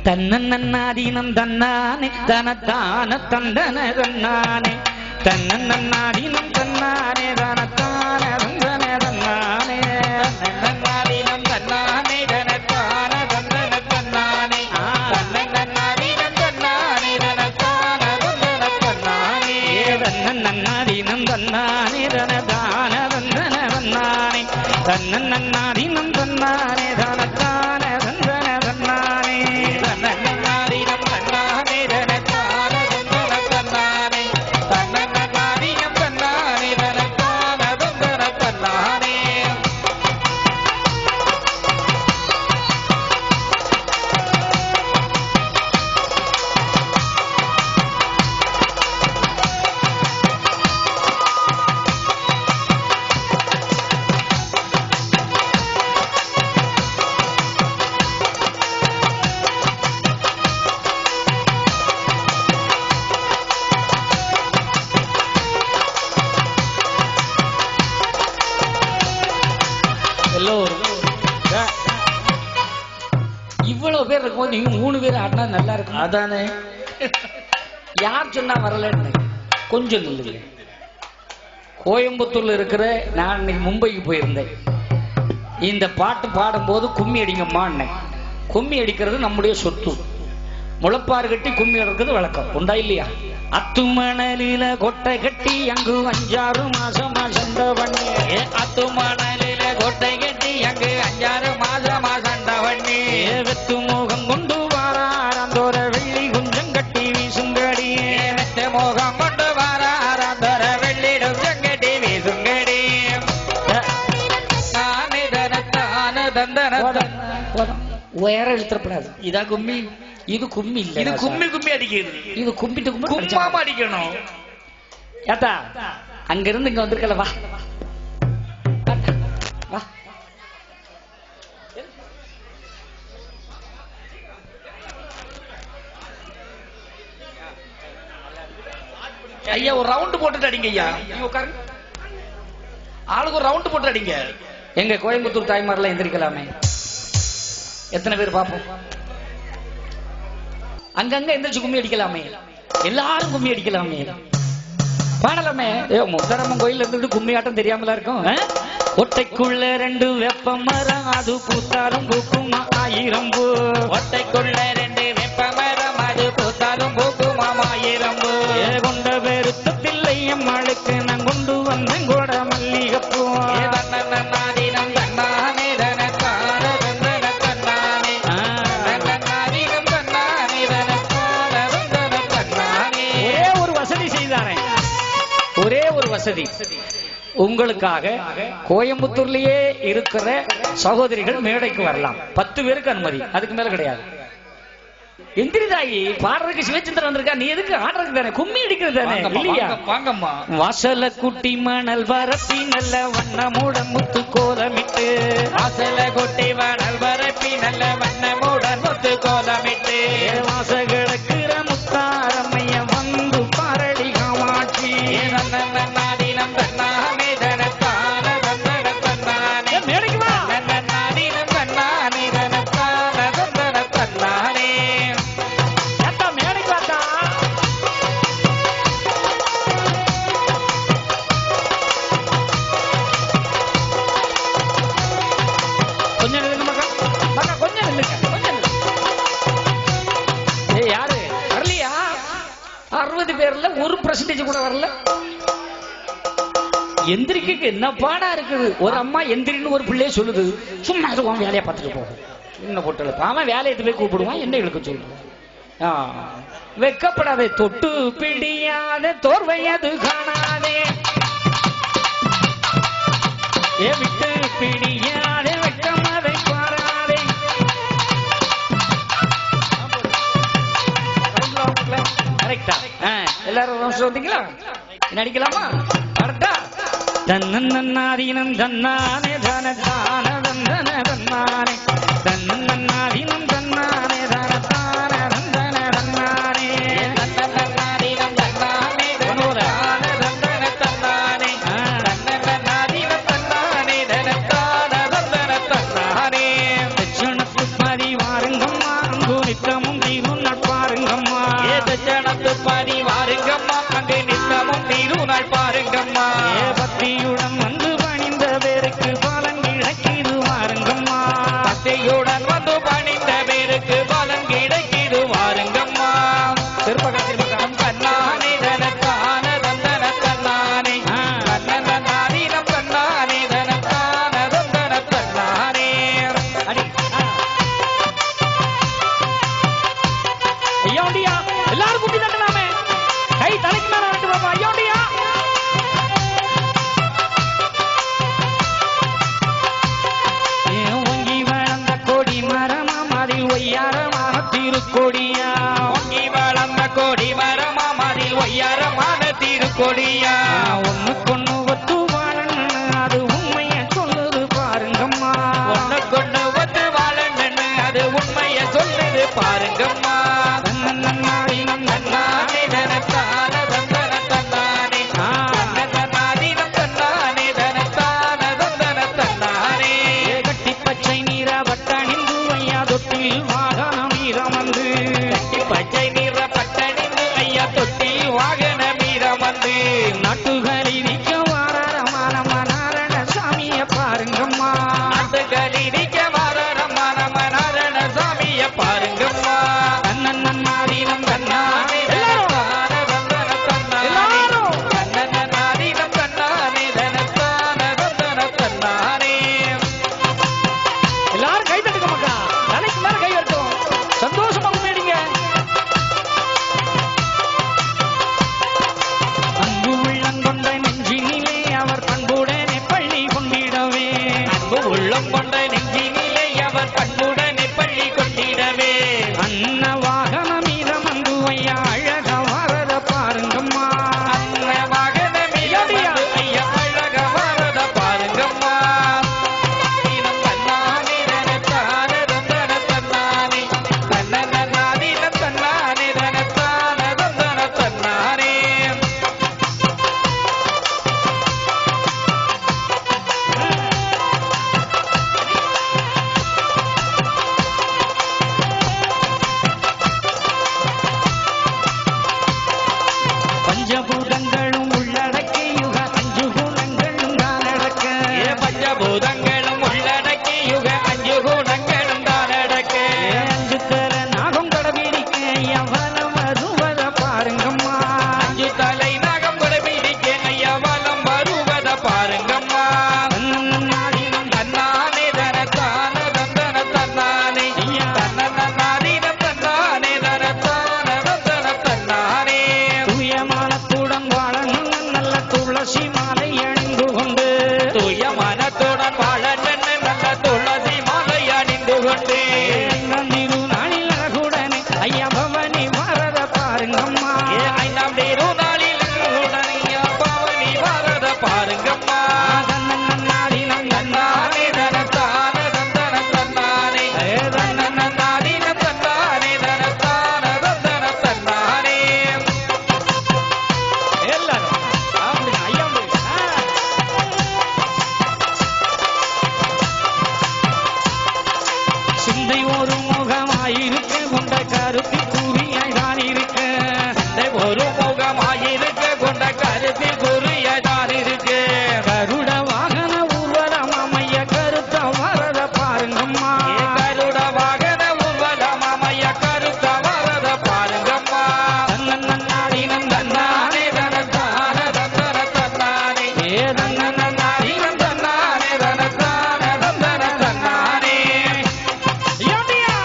தன்னன்னாதீனம் தன்னானே தனத்தான தந்தன தன்னானே தன்னன்னாதீனம் தன்னானே தனத்தான தந்தன தன்னானே தன்னன்னாதீனம் தன்னானே தனத்தான தந்தன தன்னானே தன்னன்னாதீனம் தன்னானே தனத்தான தந்தன தன்னானே தன்னன்னாதீனம் தன்னானே தனதான தந்தன தன்னானே தன்னன்னாதீனம் தன்னானே தனத்தான தந்தன தன்னானே தன்னன்னாதீனம் தன்னானே தனத்தான தந்தன தன்னானே தன்னன்னாதீனம் தன்னானே தனத்தான தந்தன தன்னானே. இவ்வளவு பேர் இருக்கும்போது நீங்க 3 பேர் ஆடினா நல்லா இருக்கும். அதானே யார் சொன்னா வரலன்னு கொஞ்சம் நில்லுங்க. கோயம்புத்தூர்ல இருக்கிற நான் இன்னைக்கு மும்பைக்கு போயிருந்தேன். இந்த பாட்டு பாடும்போது கும்மி அடிங்கம்மா அண்ணன். கும்மி அடிக்கிறது நம்முடைய சொத்து. முளப்பாறு கட்டி கும்மி அடிக்கிறது வழக்கம் உண்டா இல்லையா? அத்து மணலில கொட்டை கட்டி அங்கு 5-6 மாசமா சண்டை பண்ணி அத்து மணலில கொட்டை கட்டி அங்கு 5-6 மாசமா சண்டை பண்ணி வெத்து மோகம் கொண்டு வாராரந்தோர வெள்ளி குஞ்சம் கட்டி வீசுங்கடி வெத்த மோகம் கொண்டு வாராரந்தோர வெள்ளி குஞ்சம் கட்டி வீசுங்கடி நானே தனத்தான தந்தன உயர எழுத்தப்படாது. இதா கும்மி? இது கும்மி இல்ல, இது கும்மி கும்மி அடிக்கிறது. இது கும்பிட்டு கும்மாம அடிக்கணும். ஏத்தா அங்க இருந்து இங்க வந்திருக்கல, வா வா. ஐயா ஒரு ரவுண்ட் போட்டுட்டு அடிங்க ஐயா. உட்காருங்க, ஆளுக்கு ஒரு ரவுண்ட் போட்டு அடிங்க. எங்க கோயம்புத்தூர் தாய்மாரெல்லாம் எந்திரிக்கலாமே. எத்தனை பேர் பாப்போம்? அங்கங்க எந்திரிச்சு கும்மி அடிக்கலாமே, எல்லாரும் கும்மி அடிக்கலாமே, பாடலாமே. முத்தரம்மன் கோயில் இருந்துட்டு கும்மி ஆட்டம் தெரியாமலா இருக்கும். ஒட்டைக்குள்ள 2 வெப்ப மரம் அது பூத்தாலும் பூக்குமா 1000 பூ. ஒட்டைக்குள்ள 2 வெப்ப மரம் அது பூத்தாலும் பூக்குமா 1000 பூ. கொண்ட பெருத்தத்தில்லை அம்மாளுக்கு நான் கொண்டு வந்தேன் கூட மல்லிகைப்பூ. தன்னன்னாதீனம் தன்னானே தனத்தான தந்தன தன்னானே தன்னன்னாதீனம் தன்னானே தனத்தான தந்தன தன்னானே. ஒரே ஒரு வசதி செய்தாரே, ஒரே ஒரு வசதி உங்களுக்காக. கோயம்புத்தூர்லயே இருக்கிற சகோதரிகள் மேடைக்கு வரலாம். 10 பேருக்கு அனுமதி, அதுக்கு மேல கிடையாது. எந்திரிதாயி பாடுறதுக்கு சிவச்சந்திரன் வந்திருக்கா, நீ எதுக்கு ஆடுறதுக்கு தானே, கும்மி அடிக்கிறது தானே இல்லையா? வாங்கம்மா. வாசல குட்டி மணல் வரப்பி நல்ல வண்ணமுடன் முத்து கோலமிட்டு, வாசல குட்டி மணல் வரப்பி நல்ல வண்ணமுடன் முத்து கோலமிட்டு, வாச கிடக்கிற முத்தாரம்மைய வந்து பாரடி காமாட்சி. தன்னன்னாதீனம் தன்னானே தனத்தான தந்தன தன்னானே மேடைக்கு வா. தன்னன்னாதீனம் தன்னானே தனத்தான தந்தன தன்னானே. ஏத்தா மேடைக்கு வாத்தா. கொஞ்சம் நில்லுங்க மக்கா, மக்கா கொஞ்சம் நில்லுங்க, கொஞ்சம் நில்லுங்க. ஏய் யாரு வரலையா? 60 பேர்ல 1% கூட வரல. எந்திரிக்க என்ன பாடா இருக்குது. ஒரு அம்மா எந்திரின்னு ஒரு பிள்ளைய சொல்லுது, சும்மா அதுவும் வேலையை பார்த்துட்டு போகும். என்ன போட்டு அவன் வேலையை போய் கூப்பிடுவான், என்ன இழுக்க சொல்லுவான். வெக்கப்படாதே, தொட்டு பிடியாத தோர்வையது காணாதே, ஏ விட்டு பிடியாதே வெக்கமாதை பாராதே. கரெக்டா? எல்லாரும் வந்தீங்களா? நடிக்கலாமா? கரெக்டா? தன்னன்னாதீனம் தன்னானே தனத்தான தந்தன தன்னானே தன்னன்னாதீனம் தன்னானே தனத்தான தந்தன தன்னானே தன்னன்னாதீனம் தன்னானே தனத்தான தந்தன தன்னானே தன்னன்னாதீனம் தன்னானே தனத்தான தந்தன தன்னானே. தட்சணத்து பரிவாருங்கம்மா அங்குனித்த நித்தமும் திருநாள் பாருங்கம்மா ஏதச்சனத்து பணி வாருங்கம்மா அங்கே நித்தமும் திருநாள் பாருங்கம்மா பக்தியுடன் வந்து பணிந்த பேருக்கு பலன் கிடைக்கிது வாருங்கம்மா பக்தியுடன் வந்து பணிந்த பேருக்கு பலன் கிடைக்கிது வாருங்கம்மா திருப்பகத்தின் கண்ணானே தனத்தான தந்தன தன்னானே கண்ணனாதீனம் கண்ணானே தனத்தான தந்தன தன்னானே அடி ஐயோண்டியா எல்லாரும் குட்டி தட்டலாமே கை தலைக்கு மேல வந்து பாப்பா ஐயோண்டியா ஒங்கி வளர்ந்த கொடி மரமாம் அதில் ஒய்யாரமான திருக்கொடியா ஒங்கி வளர்ந்த கொடி மரமாம் அதில் ஒய்யாரமான திருக்கொடியா ஒண்ணுக்கொண்ணு ஒத்து வாழன்னு அது உண்மைய சொல்லுது பாருங்கம்மா ஒண்ணுக்கொண்ணு ஒத்து வாழன்னு அது உண்மைய சொல்லுது பாருங்கம்மா நன்னாடினம் தன்னானே தனத்தான தந்தன தன்னானே கண்ணனாதீனம் தன்னானே தனத்தான தந்தன தன்னானே கட்டி பச்சை நீர வட்டணிந்து ஐயா தொட்டில் வாகனம் மீறமந்து பச்சை நிற பட்டணிந்து ஐயா தொட்டில் வாகன மீறமந்து நாட்டுகளில் நிற்க வாரமான மனாரண சாமிய பாருங்கம்மா நாட்டுகளிடிக்க வாரமா நம்ம நாராயண சாமிய பாருங்கம்மா நன்னாடினம் தன்னானே தனத்தான தந்தன தன்னானே கண்ணனாதீனம் தன்னானே தனத்தான தந்தன தன்னானே எல்லாரும் கை தட்டுக்க மக்கா தலைக்கு மேல கை வரட்டும் சந்தோஷமா முன்னேடிங்க அன்பு உள்ளம் கொண்ட நெஞ்சினிலே அவர் பண்புடனே பள்ளி கொண்டிடவே அன்பு உள்ளம் கொண்ட நெஞ்சினிலே அவர் பண்புடனே பள்ளி கொண்டிடவே அன்ன வாகன மீதம் அன்பு ஐயா அழக வரத பாருங்கம்மா அன்ன வாகன மீது ஐயா அழக வரத பாருங்கம்மா தீனம் தன்னானே தனத்தான தந்தன தன்னானே கண்ணனாதீனம் தன்னானே தனத்தான தந்தன தன்னானே பஞ்சபூதங்களும் உள்ளடக்கி யுக அஞ்சு குணங்களும் தானடக்க பஞ்சபூதங்களும் உள்ளடக்கி யுக அஞ்சு குணங்களும் தானடக்க அஞ்சு தர நாகம் கடபிடிக்க எவலம் வருவத பாருங்கம்மா அஞ்சு தலை நாகம் குடபிடிக்க ஐயா வலம் வருவத பாருங்கம்மா நன்னாடினம் தன்னானே தனத்தான தந்தன தன்னானே தன்னனாதீனம் தன்னானே தனத்தான தந்தன தன்னானே தூயமானத்துடன் வாழணும் நல்ல துளசி மாலை அணிந்து கொண்டு தூய மனத்துடன் வாழ நல்ல துளசி மாலை அணிந்து கொண்டு திருநாளில் அழகுடனே ஐயா பவனி வரத பாருங்கம்மா ஐந்தாம் திருநாளில் உடனே பவனி வரத பாருங்கம்மா நன்னாடினம் தன்னானே தனத்தான தந்தன தன்னானே தன்னனாதீனம் தன்னானே தனத்தான தந்தன தன்னானே எல்லாரும் அப்படி ஐயா சிந்தை ஒரு முகமாயிருக்க கொண்ட கருத்தி கூறியாய் தான் இருக்க ஒரு முகமாயிருக்க கொண்ட கருத்தில் குறியதான் இருக்கு கருட வாகன ஊர்வலம் அமைய கருத்த வரத பாருங்கம்மா கருட வாகன ஊர்வலம் அமைய கருத்த வரத பாருங்கம்மா நன்னாடினம் தன்னானே தனத்தான தந்தன தன்னானே தன்னனாதீனம் தன்னானே தனத்தான தந்தன தன்னானே ஐயோண்டியா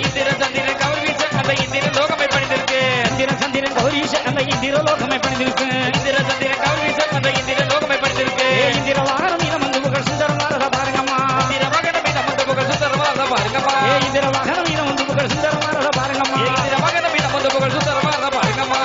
இந்திர சந்திரன் கௌரி வீச அந்த இந்திர லோகமை பணிந்திருக்கு இந்திர சந்திரன் கௌரீஷ அந்த இந்திர லோகமை பணிந்திருக்கு இந்திர சந்திரன் கௌரி வீச அந்த இந்திர லோகமை பணிந்திருக்கு இந்திர வாகனம் மீன வந்து புகழ் சுந்தரமாக பாருங்கம்மா இந்திர மகனமே நமது புகழ் சுந்தரமா பாருங்கம்மா இந்திர வாகனம் மீன வந்து புகழ் சுந்தரமாக பாருங்கம்மா இந்திர மகனமே நமது புகழ் சுந்தரமா பாருங்கம்மா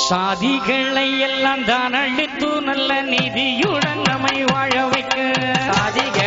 சாதிகளை எல்லாம் தான் அழித்து நல்ல நிதியுடன் நம்மை வாழ வைக்க சாதிகள்